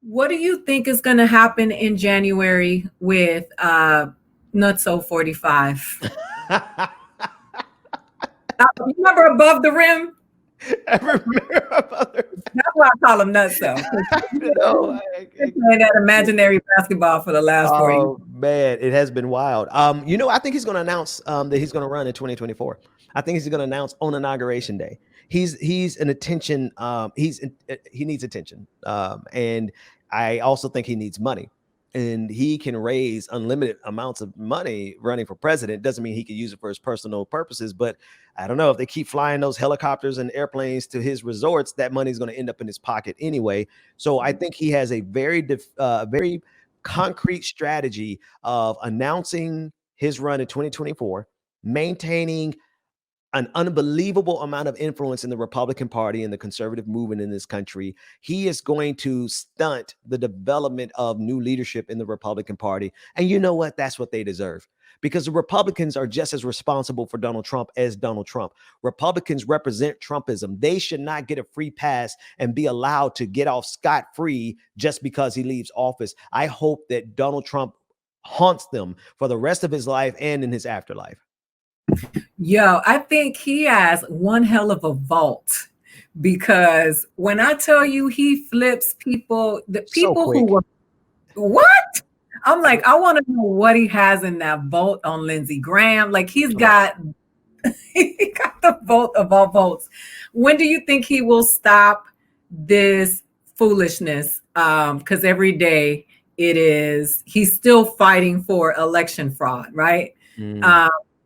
What do you think is going to happen in January with Nutso 45? Remember above the rim? I remember about That's why I call him Nutso. no, Been playing that imaginary basketball for the last 4 years. oh man, it has been wild. I think he's going to announce that he's going to run in 2024. I think he's going to announce on inauguration day. He's an attention. He needs attention, and I also think he needs money. And he can raise unlimited amounts of money running for president. Doesn't mean he can use it for his personal purposes, but I don't know if they keep flying those helicopters and airplanes to his resorts, that money is going to end up in his pocket anyway. So I think he has a very concrete strategy of announcing his run in 2024, maintaining an unbelievable amount of influence in the Republican Party and the conservative movement in this country. He is going to stunt the development of new leadership in the Republican Party. And you know what? That's what they deserve. Because the Republicans are just as responsible for Donald Trump as Donald Trump. Republicans represent Trumpism. They should not get a free pass and be allowed to get off scot-free just because he leaves office. I hope that Donald Trump haunts them for the rest of his life and in his afterlife. Yo, I think he has one hell of a vault, because when I tell you he flips people, the people who were, what? I'm like, I want to know what he has in that vault on Lindsey Graham. Like he got the vote of all votes. When do you think he will stop this foolishness? Because every day he's still fighting for election fraud, right?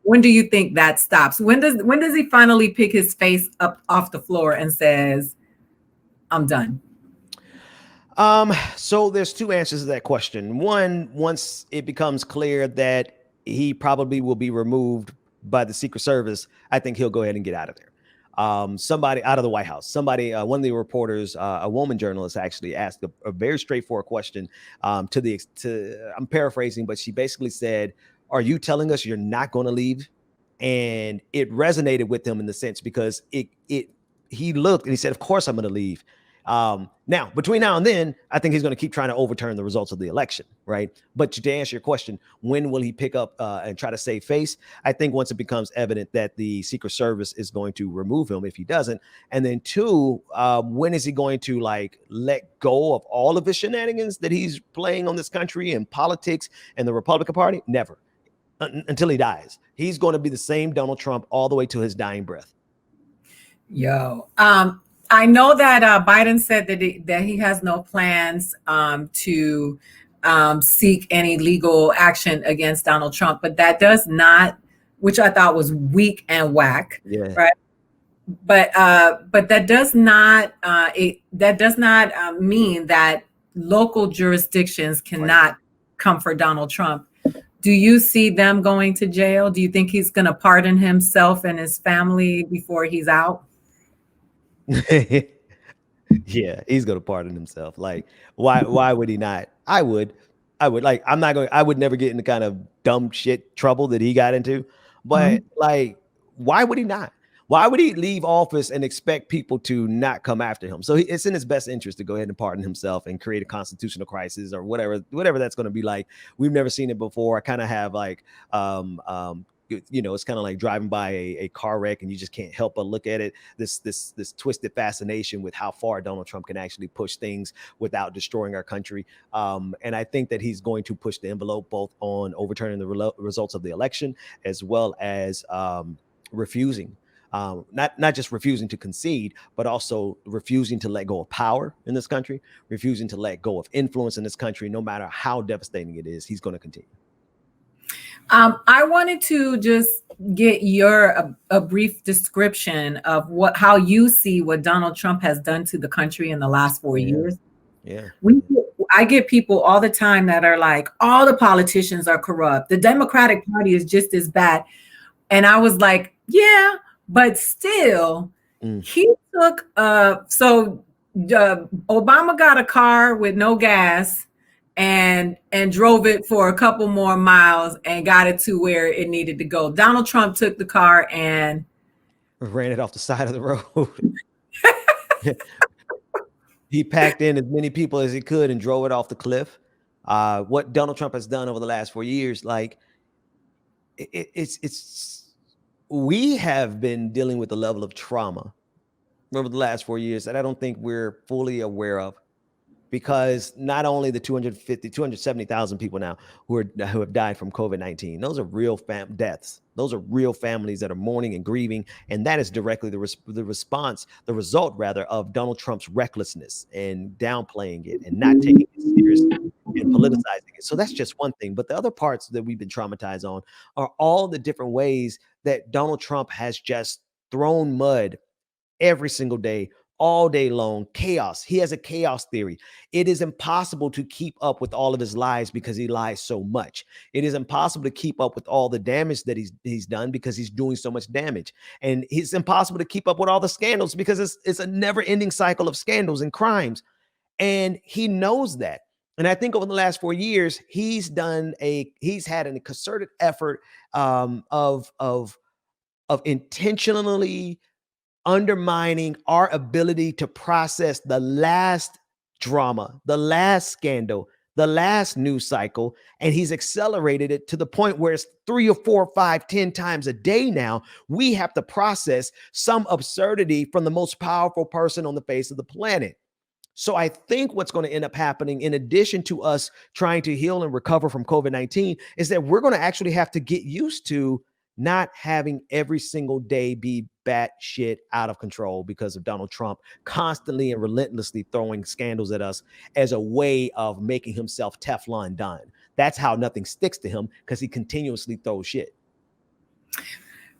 When do you think that stops? When does he finally pick his face up off the floor and says, I'm done? So there's two answers to that question. One, once it becomes clear that he probably will be removed by the Secret Service, I think he'll go ahead and get out of there. Somebody out of the White House, one of the reporters, a woman journalist, actually asked a very straightforward question. I'm paraphrasing, but she basically said, "Are you telling us you're not going to leave?" And it resonated with him in the sense because he looked and he said, "Of course I'm going to leave." Now, between now and then, I think he's going to keep trying to overturn the results of the election, right? But to answer your question, when will he pick up and try to save face? I think once it becomes evident that the Secret Service is going to remove him if he doesn't. And then two, when is he going to let go of all of his shenanigans that he's playing on this country and politics and the Republican Party? Never. Until he dies. He's going to be the same Donald Trump all the way to his dying breath. Yo, I know that Biden said that he has no plans to seek any legal action against Donald Trump, but that does not, which I thought was weak and whack, right? But that does not mean that local jurisdictions cannot come for Donald Trump. Do you see them going to jail? Do you think he's going to pardon himself and his family before he's out? Yeah, he's gonna pardon himself. Like, why would he not? I would. Like, I would never get in the kind of dumb shit trouble that he got into. But like, why would he not? Why would he leave office and expect people to not come after him? So it's in his best interest to go ahead and pardon himself and create a constitutional crisis or whatever that's going to be like. We've never seen it before. I kind of have it's kind of like driving by a car wreck and you just can't help but look at it. This twisted fascination with how far Donald Trump can actually push things without destroying our country. And I think that he's going to push the envelope both on overturning the results of the election as well as refusing. Not just refusing to concede, but also refusing to let go of power in this country, refusing to let go of influence in this country, no matter how devastating it is. He's going to continue. I wanted to just get a brief description of how you see what Donald Trump has done to the country in the last 4 years. Yeah. I get people all the time that are like, all the politicians are corrupt. The Democratic Party is just as bad. And I was like, yeah, but still, he took, Obama got a car with no gas and drove it for a couple more miles and got it to where it needed to go. Donald Trump took the car and ran it off the side of the road. He packed in as many people as he could and drove it off the cliff. What Donald Trump has done over the last 4 years, like it's we have been dealing with the level of trauma over the last 4 years that I don't think we're fully aware of, because not only the 270,000 people now who have died from COVID-19, those are real deaths. Those are real families that are mourning and grieving, and that is directly the result rather of Donald Trump's recklessness and downplaying it and not taking it seriously and politicizing it. So that's just one thing. But the other parts that we've been traumatized on are all the different ways that Donald Trump has just thrown mud every single day, all day long. Chaos. He has a chaos theory. It is impossible to keep up with all of his lies because he lies so much. It is impossible to keep up with all the damage that he's done because he's doing so much damage. And it's impossible to keep up with all the scandals because it's a never-ending cycle of scandals and crimes. And he knows that. And I think over the last 4 years, he's had a concerted effort of intentionally undermining our ability to process the last drama, the last scandal, the last news cycle. And he's accelerated it to the point where it's 3 or 4, 5, 10 times a day now. We have to process some absurdity from the most powerful person on the face of the planet. So I think what's going to end up happening, in addition to us trying to heal and recover from COVID-19, is that we're going to actually have to get used to not having every single day be batshit out of control because of Donald Trump constantly and relentlessly throwing scandals at us as a way of making himself Teflon Don. That's how nothing sticks to him, because he continuously throws shit.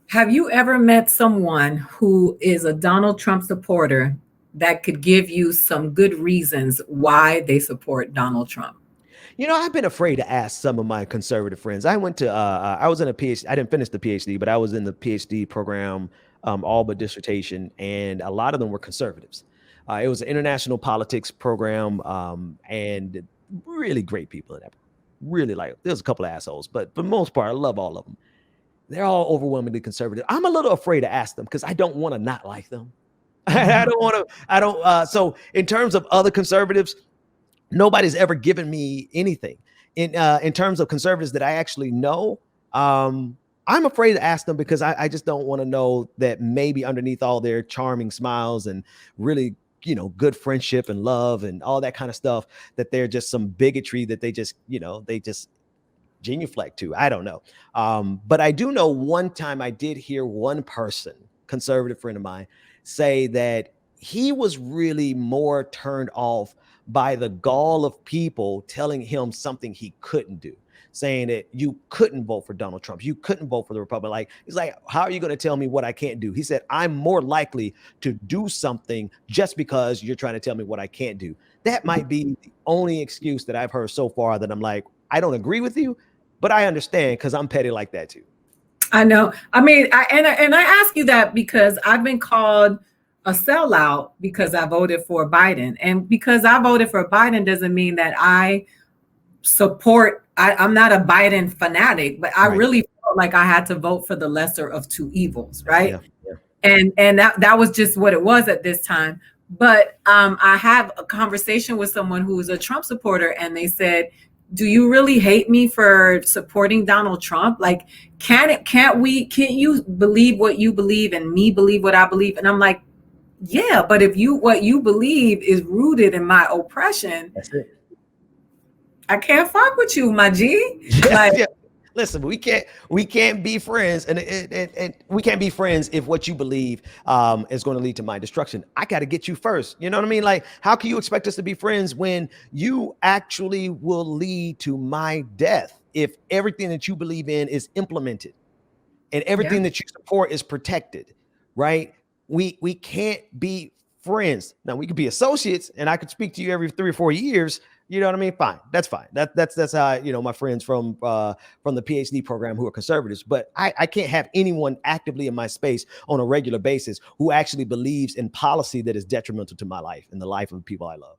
Have you ever met someone who is a Donald Trump supporter that could give you some good reasons why they support Donald Trump? You know, I've been afraid to ask some of my conservative friends. I went to, I was in a PhD. I didn't finish the PhD, but I was in the PhD program, all but dissertation, and a lot of them were conservatives. It was an international politics program, and really great people in that. Really, like, there's a couple of assholes, but for the most part, I love all of them. They're all overwhelmingly conservative. I'm a little afraid to ask them because I don't want to not like them. So in terms of other conservatives, nobody's ever given me anything. In terms of conservatives that I actually know, I'm afraid to ask them because I just don't want to know that maybe underneath all their charming smiles and really, good friendship and love and all that kind of stuff, that they're just some bigotry that they just genuflect to. I don't know. But I do know one time I did hear one person, conservative friend of mine, say that he was really more turned off by the gall of people telling him something he couldn't do, saying that you couldn't vote for Donald Trump, you couldn't vote for the Republican. He's like, how are you going to tell me what I can't do? He said, I'm more likely to do something just because you're trying to tell me what I can't do. That might be the only excuse that I've heard so far that I'm like, I don't agree with you, but I understand because I'm petty like that too. I know. I mean, I ask you that because I've been called a sellout because I voted for Biden. And because I voted for Biden doesn't mean that I support, I'm not a Biden fanatic, but I really felt like I had to vote for the lesser of two evils, right? Yeah. And that was just what it was at this time. But I have a conversation with someone who is a Trump supporter, and they said, do you really hate me for supporting Donald Trump? Like, can't you believe what you believe and me believe what I believe? And I'm like, yeah, but if what you believe is rooted in my oppression, that's it. I can't fuck with you, my G. Yeah. Listen, we can't be friends, and we can't be friends if what you believe is going to lead to my destruction. I got to get you first. You know what I mean? Like, how can you expect us to be friends when you actually will lead to my death if everything that you believe in is implemented and everything that you support is protected, right? We can't be friends. Now, we could be associates, and I could speak to you every 3 or 4 years. You know what I mean? Fine. That's fine. That's how, my friends from the PhD program who are conservatives, but I can't have anyone actively in my space on a regular basis who actually believes in policy that is detrimental to my life and the life of the people I love.